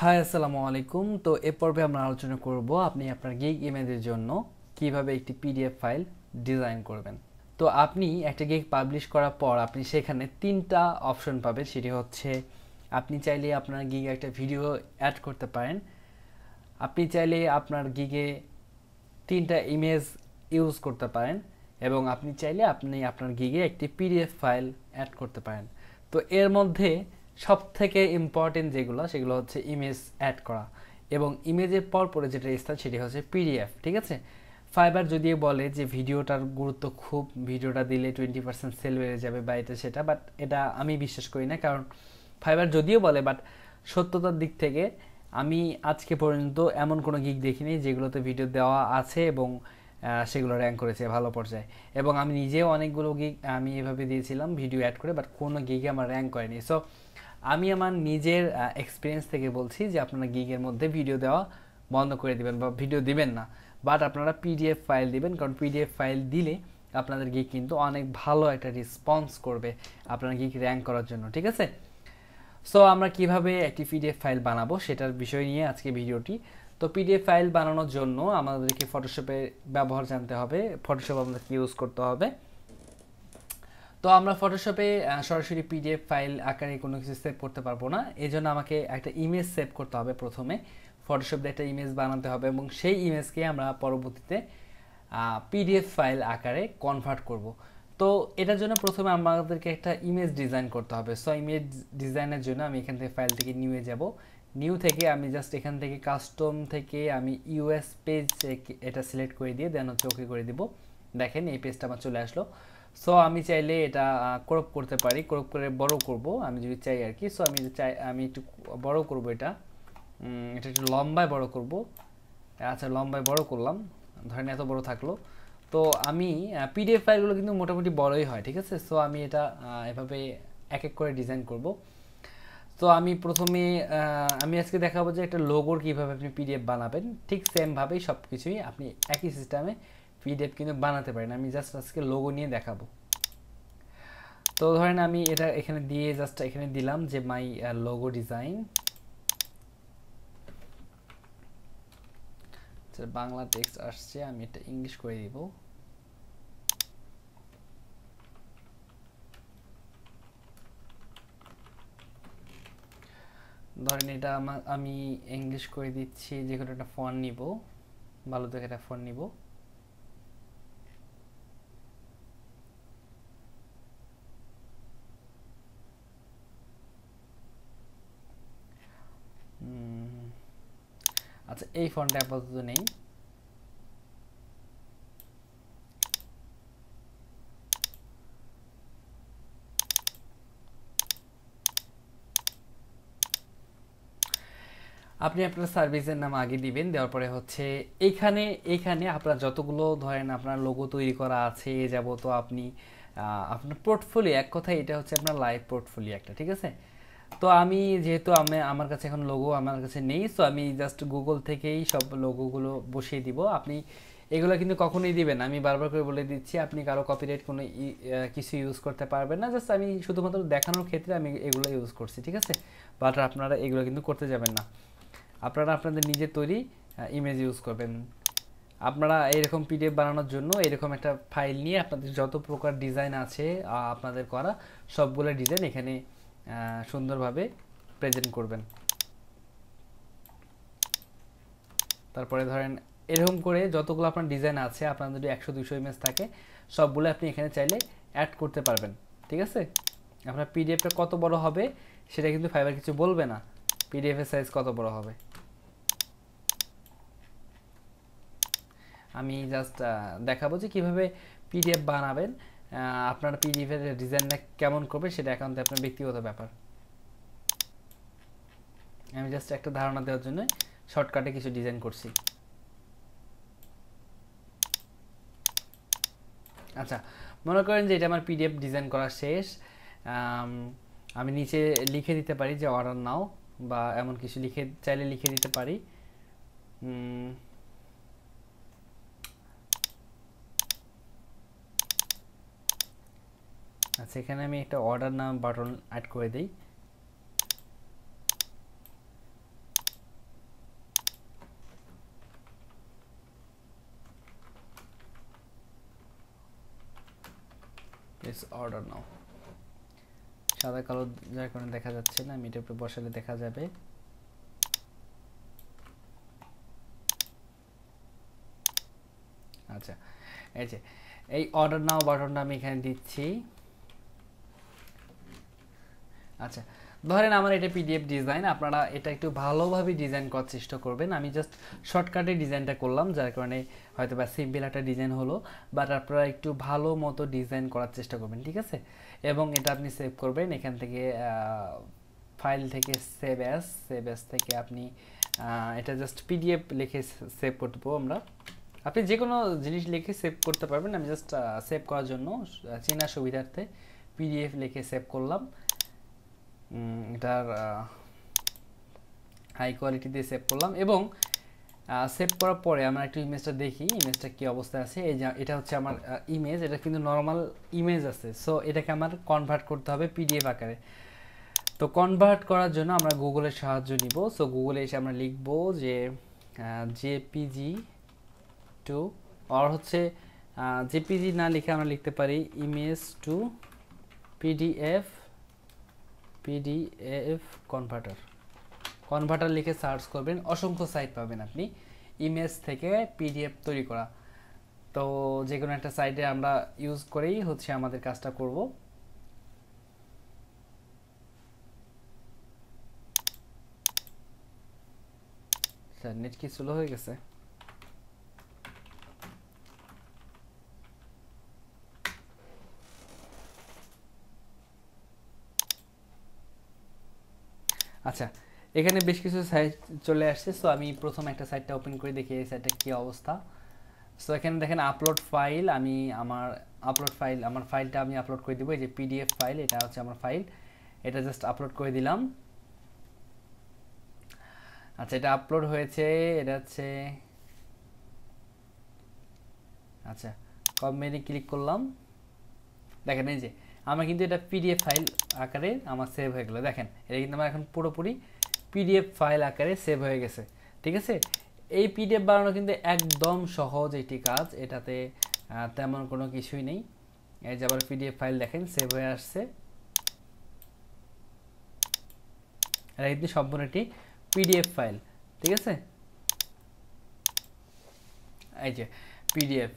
High আসসালামু আলাইকুম। তো এ পর্বে আমরা আলোচনা করব আপনি আপনার গিগ ইমেজের জন্য কিভাবে একটি পিডিএফ ফাইল ডিজাইন করবেন। তো আপনি একটা গিগ পাবলিশ করার পর আপনি সেখানে তিনটা অপশন পাবেন। সেটি হচ্ছে আপনি চাইলে আপনার গিগে একটা ভিডিও অ্যাড করতে পারেন, আপনি চাইলে আপনার গিগে তিনটা ইমেজ ইউজ করতে পারেন, এবং আপনি চাইলে আপনি আপনার গিগে একটি পিডিএফ ফাইল অ্যাড করতে পারেন। তো এর মধ্যে সব থেকে ইম্পর্টেন্ট সেগুলো হচ্ছে ইমেজ অ্যাড করা, এবং ইমেজের পর পরে যেটা স্থান সেটি হচ্ছে পিডিএফ। ঠিক আছে, ফাইবার যদিও বলে যে ভিডিওটার গুরুত্ব খুব, ভিডিওটা দিলে 20% সেল বেড়ে যাবে বা এটা সেটা, বাট এটা আমি বিশ্বাস করি না। কারণ ফাইবার যদিও বলে, বাট সত্যতার দিক থেকে আমি আজকে পর্যন্ত এমন কোনো গিগ দেখিনি যেগুলোতে ভিডিও দেওয়া আছে এবং সেগুলো র্যাঙ্ক করেছে ভালো পর্যায়ে। এবং আমি নিজেও অনেকগুলো গিগ আমি এভাবে দিয়েছিলাম ভিডিও অ্যাড করে, বাট কোনো গিগে আমার র্যাঙ্ক করেনি। সো আমি আমার নিজের এক্সপিরিয়েন্স থেকে বলছি যে আপনারা গিগের মধ্যে ভিডিও দেওয়া বন্ধ করে দিবেন বা ভিডিও দিবেন না, বাট আপনারা পিডিএফ ফাইল দিবেন। কারণ পিডিএফ ফাইল দিলে আপনাদের গিগ কিন্তু অনেক ভালো একটা রেসপন্স করবে আপনার গিগ র্যাঙ্ক করার জন্য। ঠিক আছে, সো আমরা কিভাবে একটি পিডিএফ ফাইল বানাবো সেটার বিষয় নিয়ে আজকে ভিডিওটি। তো পিডিএফ ফাইল বানানোর জন্য আমাদেরকে ফটোশপের ব্যবহার জানতে হবে, ফটোশপ আমাদেরকে ইউজ করতে হবে। তো আমরা ফটোশপে সরাসরি পিডিএফ ফাইল আকারে কোনো কিছু সেভ করতে পারবো না, এই জন্য আমাকে একটা ইমেজ সেভ করতে হবে। প্রথমে ফটোশপ দিয়ে একটা ইমেজ বানাতে হবে এবং সেই ইমেজকে আমরা পরবর্তীতে পিডিএফ ফাইল আকারে কনভার্ট করব। তো এটার জন্য প্রথমে আমাদেরকে একটা ইমেজ ডিজাইন করতে হবে। সো ইমেজ ডিজাইনের জন্য আমি এখান থেকে ফাইল থেকে নিউয়ে যাব। নিউ থেকে আমি জাস্ট এখান থেকে কাস্টম থেকে আমি ইউএস পেজ এটা সিলেক্ট করে দিয়ে দেন হচ্ছে ওকে করে দিব। দেখেন এই পেজটা আমার চলে আসলো। সো আমি চাইলে এটা ক্রপ করতে পারি, ক্রপ করে বড় করব আমি যদি চাই আর কি। সো আমি চাই আমি একটু বড় করব, এটা একটু লম্বায় বড় করব। আচ্ছা, লম্বায় বড় করলাম, ধরেন এত বড় থাকলো। তো আমি পিডিএফ ফাইলগুলো কিন্তু মোটামুটি বড়ই হয়। ঠিক আছে, সো আমি এটা এভাবে এক এক করে ডিজাইন করব। তো আমি প্রথমে আমি আজকে দেখাবো যে একটা লোগোর কীভাবে আপনি পিডিএফ বানাবেন। ঠিক সেমভাবেই সব কিছুই আপনি একই সিস্টেমে পিডিএফ কিন্তু বানাতে পারেন। আমি জাস্ট আজকে লোগো নিয়ে দেখাবো। তো ধরেন আমি এটা এখানে দিয়ে জাস্ট এখানে দিলাম যে my logo design, Bangla text আসছে, আমি এটা ইংলিশ করে দিব। ধরেন এটা আমি ইংলিশ করে দিচ্ছি, যে কোনো একটা ফন্ট নিব, ভালো দেখে একটা ফন্ট নিব। আচ্ছা, এই ফন্টটা আপাতত নেই। আপনি আপনার সার্ভিসের নাম আগে দিবেন, দেওয়ার পরে হচ্ছে এইখানে এইখানে আপনার যতগুলো ধরেন আপনার লোগো তৈরি করা আছে এ যাবত আপনি আপনার পোর্টফোলিও, এক কথায় এটা হচ্ছে আপনার লাইভ পোর্টফোলিও একটা। ঠিক আছে, তো আমি যেহেতু আমার কাছে এখন লোগো আমার কাছে নেই, সো আমি জাস্ট গুগল থেকেই সব লোগোগুলো বসিয়ে দিব। আপনি এগুলো কিন্তু কখনোই দিবেন, আমি বারবার করে বলে দিচ্ছি, আপনি কারো কপিরাইট কোনো কিছু ইউজ করতে পারবেন না। জাস্ট আমি শুধুমাত্র দেখানোর ক্ষেত্রে আমি এগুলো ইউজ করছি। ঠিক আছে, বাট আপনারা এগুলো কিন্তু করতে যাবেন না, আপনারা আপনাদের নিজের তৈরি ইমেজ ইউজ করবেন। আপনারা এরকম পিডিএফ বানানোর জন্য এরকম একটা ফাইল নিয়ে আপনাদের যত প্রকার ডিজাইন আছে আপনাদের করা সবগুলো ডিজাইন এখানে সুন্দরভাবে প্রেজেন্ট করবেন। তারপরে ধরেন এরকম করে যতগুলো আপনার ডিজাইন আছে, আপনার যদি 100-200 ইমেজ থাকে সবগুলো আপনি এখানে চাইলে অ্যাড করতে পারবেন। ঠিক আছে, আপনার পিডিএফটা কত বড় হবে সেটা কিন্তু ফাইবার কিছু বলবে না, পিডিএফ এর সাইজ কত বড় হবে। আমি জাস্ট দেখাবো যে কীভাবে পিডিএফ বানাবেন। আপনার পিডিএফের ডিজাইনটা কেমন করবে সেটা একান্ত আপনার ব্যক্তিগত ব্যাপার। আমি জাস্ট একটা ধারণা দেওয়ার জন্য শর্টকাটে কিছু ডিজাইন করছি। আচ্ছা, মনে করেন যে এটা আমার পিডিএফ ডিজাইন করা শেষ। আমি নিচে লিখে দিতে পারি যে অর্ডার নাও, বা এমন কিছু চাইলে লিখে দিতে পারি। আচ্ছা, এখানে আমি একটা অর্ডার নাম বাটন অ্যাড করে দিই। প্লিজ অর্ডার নাও। সাদা কালো যার কারণে দেখা যাচ্ছে না, আমি এটার উপরে বসালে দেখা যাবে। আচ্ছা, এই যে এই অর্ডার নাও বাটনটা আমি এখানে দিচ্ছি। আচ্ছা, ধরেন আমার এটা পিডিএফ ডিজাইন, আপনারা এটা একটু ভালোভাবে ডিজাইন করার চেষ্টা করবেন। আমি জাস্ট শর্টকাটে ডিজাইনটা করলাম, যার কারণে হয়তো বা সিম্পল একটা ডিজাইন হলো, বাট আপনারা একটু ভালো মতো ডিজাইন করার চেষ্টা করবেন, ঠিক আছে? এবং এটা আপনি সেভ করবেন এখান থেকে, ফাইল থেকে সেভ অ্যাজ থেকে আপনি এটা জাস্ট পিডিএফ লিখে সেভ করতে পারবো আমরা। আপনি যে কোনো জিনিস লিখে সেভ করতে পারবেন, আমি জাস্ট সেভ করার জন্য চেনার সুবিধার্থে পিডিএফ লিখে সেভ করলাম। এটার হাই কোয়ালিটি দিয়ে সেভ করলাম, এবং সেভ করার পরে আমরা একটু ইমেজটা দেখি, ইমেজটা কী অবস্থায় আছে। এই যে এটা হচ্ছে আমার ইমেজ, এটা কিন্তু নর্মাল ইমেজ আছে, সো এটাকে আমার কনভার্ট করতে হবে পিডিএফ আকারে। তো কনভার্ট করার জন্য আমরা গুগলের সাহায্য নিব। সো গুগলে এসে আমরা লিখব যে জেপিজি টু, আর হচ্ছে জেপিজি না লিখে আমরা লিখতে পারি ইমেজ টু পিডিএফ কনভার্টার লিখে সার্চ করবেন, অসংখ্য সাইট পাবেন আপনি ইমেজ থেকে পিডিএফ তৈরি করা। তো যে কোনো একটা সাইটে আমরা ইউজ করেই হচ্ছে আমাদের কাজটা করব। স্যার নেট কি স্লো হয়ে গেছে? আচ্ছা, এখানে বেশ কিছু সাইট চলে আসছে। সো আমি প্রথম একটা সাইটটা ওপেন করে দেখি এই সাইটটা কী অবস্থা। সো এখানে দেখেন আপলোড ফাইল, আমি আমার ফাইলটা আমি আপলোড করে দিব। এই যে পিডিএফ ফাইল, এটা হচ্ছে আমার ফাইল, এটা জাস্ট আপলোড করে দিলাম। আচ্ছা, এটা আপলোড হয়েছে, এটা হচ্ছে, আচ্ছা কমেন্টে ক্লিক করলাম, দেখেন এই যে আমার কিন্তু এটা পিডিএফ ফাইল আকারে আমার সেভ হয়ে গেলো। দেখেন এটা কিন্তু আমার এখন পুরোপুরি পিডিএফ ফাইল আকারে সেভ হয়ে গেছে, ঠিক আছে? এই পিডিএফ বানানো কিন্তু একদম সহজ একটি কাজ, এটাতে তেমন কোনো কিছুই নেই। এই যে আবার পিডিএফ ফাইল দেখেন সেভ হয়ে আসছে, এটা কিন্তু সম্পূর্ণ একটি পিডিএফ ফাইল, ঠিক আছে? এই যে পিডিএফ।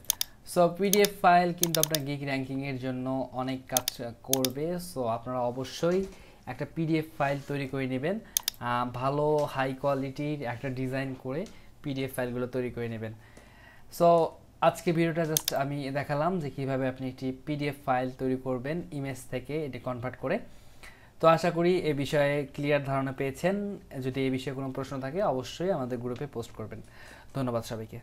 সো পিডিএফ ফাইল কিন্তু আপনার গিগ র্যাঙ্কিংয়ের জন্য অনেক কাজ করবে। সো আপনারা অবশ্যই একটা পিডিএফ ফাইল তৈরি করে নেবেন, ভালো হাই কোয়ালিটির একটা ডিজাইন করে পিডিএফ ফাইলগুলো তৈরি করে নেবেন। সো আজকে ভিডিওটা জাস্ট আমি দেখালাম যে কীভাবে আপনি একটি পিডিএফ ফাইল তৈরি করবেন ইমেজ থেকে এটি কনভার্ট করে। তো আশা করি এ বিষয়ে ক্লিয়ার ধারণা পেয়েছেন। যদি এই বিষয়ে কোনো প্রশ্ন থাকে অবশ্যই আমাদের গ্রুপে পোস্ট করবেন। ধন্যবাদ সবাইকে।